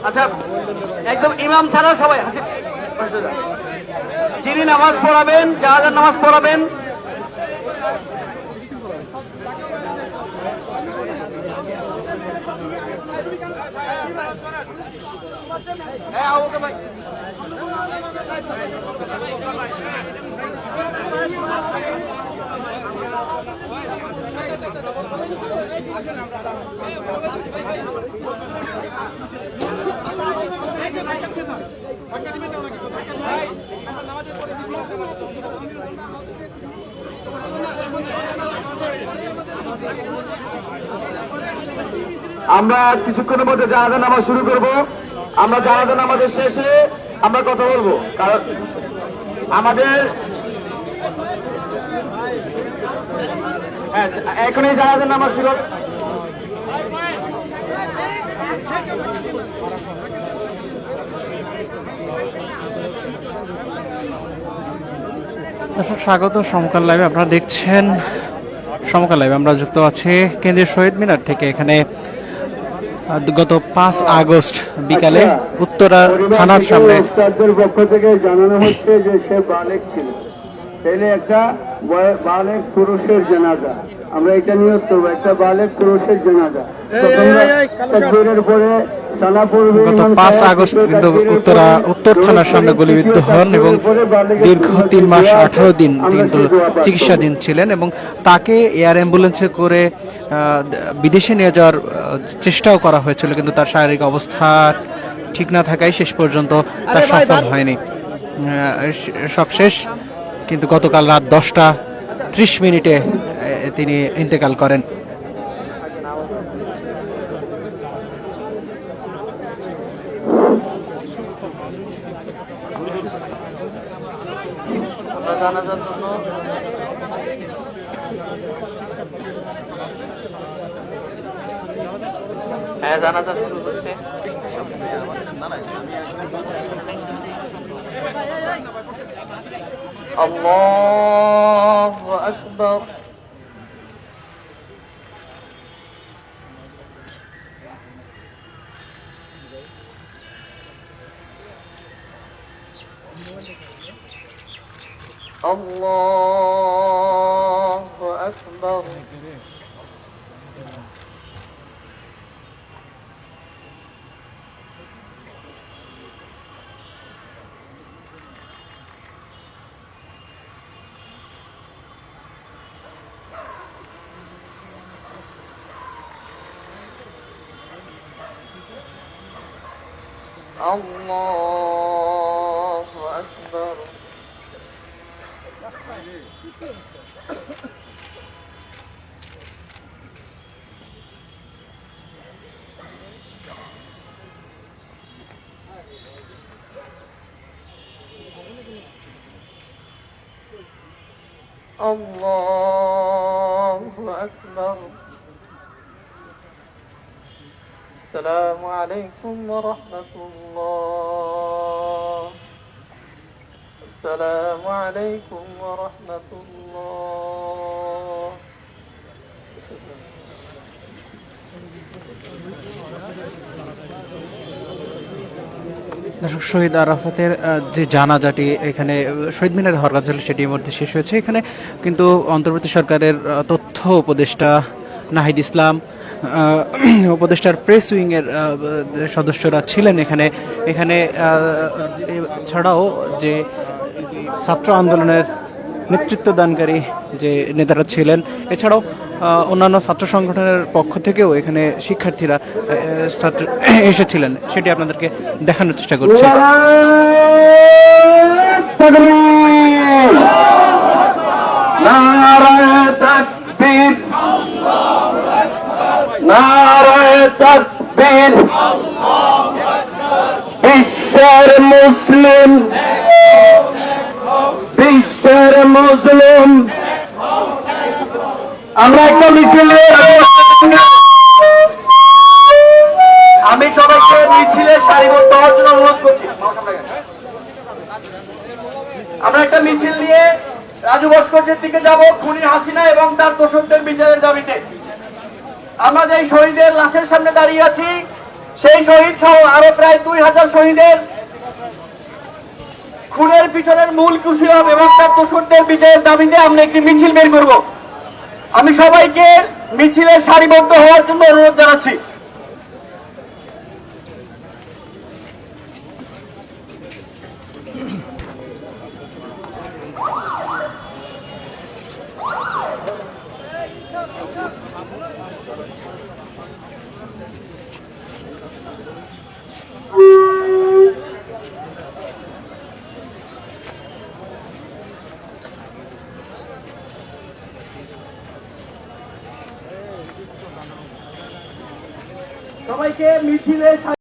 আচ্ছা, একদম ইমাম ছাড়া সবাই যিনি নামাজ পড়াবেন, যারা নামাজ পড়াবেন, আমরা কিছুক্ষণের মধ্যে জানাজা নামাজ শুরু করব। আমরা জানাজা নামাজের শেষে আমরা কথা বলবো, কারণ আমাদের এখনই জানাজা নামাজ শুরু হবে। দর্শক স্বাগত সমকাল লাইভে। আপনারা দেখছেন সমকাল লাইভে। আমরা যুক্ত আছি কেন্দ্রীয় শহীদ মিনার থেকে। এখানে গত 5 আগস্ট বিকালে উত্তরা থানার সামনে পক্ষ থেকে জানানো হচ্ছে যে সে বালেক ছিল, তাইলে একটা বালেক পুরুষের জানাজা, আমরা এটা নিয়োগ করবো, একটা বালেক পুরুষের জানাজা। গত 5 আগস্ট কিন্তু উত্তর থানার সামনে গুলিবিদ্ধ হন এবং দীর্ঘ 3 মাস 18 দিন কিন্তু চিকিৎসাধীন ছিলেন এবং তাকে এয়ার অ্যাম্বুলেন্সে করে বিদেশে নিয়ে যাওয়ার চেষ্টাও করা হয়েছিল, কিন্তু তার শারীরিক অবস্থা ঠিক না থাকায় শেষ পর্যন্ত তার সফল হয়নি। সবশেষ কিন্তু গতকাল রাত 10:30 তিনি ইন্তেকাল করেন। জানাজার জন্য জানাজা শুরু হচ্ছে। আল্লাহু আকবার। আল্লাহু আকবার। আল্লাহু আকবার। আল্লাহু আকবার। আসসালামু আলাইকুম ওয়া রাহমাতুল্লাহ। আসসালামু আলাইকুম ওয়া রাহমাতুল্লাহ। দর্শক, শহীদ আরাফাতের যে জানাজাটি এখানে শহীদ মিনারে হওয়ার কথা ছিল সেটির মধ্যে শেষ হয়েছে। এখানে কিন্তু অন্তর্বর্তী সরকারের তথ্য উপদেষ্টা নাহিদ ইসলাম, উপদেষ্টার প্রেস উইং এর সদস্যরা ছিলেন এখানে। এখানে ছাড়াও যে ছাত্র আন্দোলনের নেতৃত্বদানকারী যে নেতারা ছিলেন, এছাড়াও অন্যান্য ছাত্র সংগঠনের পক্ষ থেকেও এখানে শিক্ষার্থীরা এসেছিলেন, সেটি আপনাদেরকে দেখানোর চেষ্টা করছি। বিশ্বের মুসলিম, বিশ্বের মুসলিম, আমরা একটা মিছিলে, আমি সবাইকে মিছিলে সারিবদ্ধ হওয়ার জন্য অনুরোধ করছি। আমরা একটা মিছিল নিয়ে রাজু ভাস্কর্যের দিকে যাব, খুনি হাসিনা এবং তার দোষকদের বিচারের দাবিতে। আমরা যে শহীদের লাশের সামনে দাঁড়িয়ে আছি, সেই শহীদ সহ আরো প্রায় 2000 শহীদের খুনের পিছনের মূল কুশীলব এবং তার দোষরদের বিচারের দাবিতে আমরা একটি মিছিল বের করব। আমি সবাইকে মিছিলের সারিবদ্ধ হওয়ার জন্য অনুরোধ জানাচ্ছি। সবাইকে মিছিলে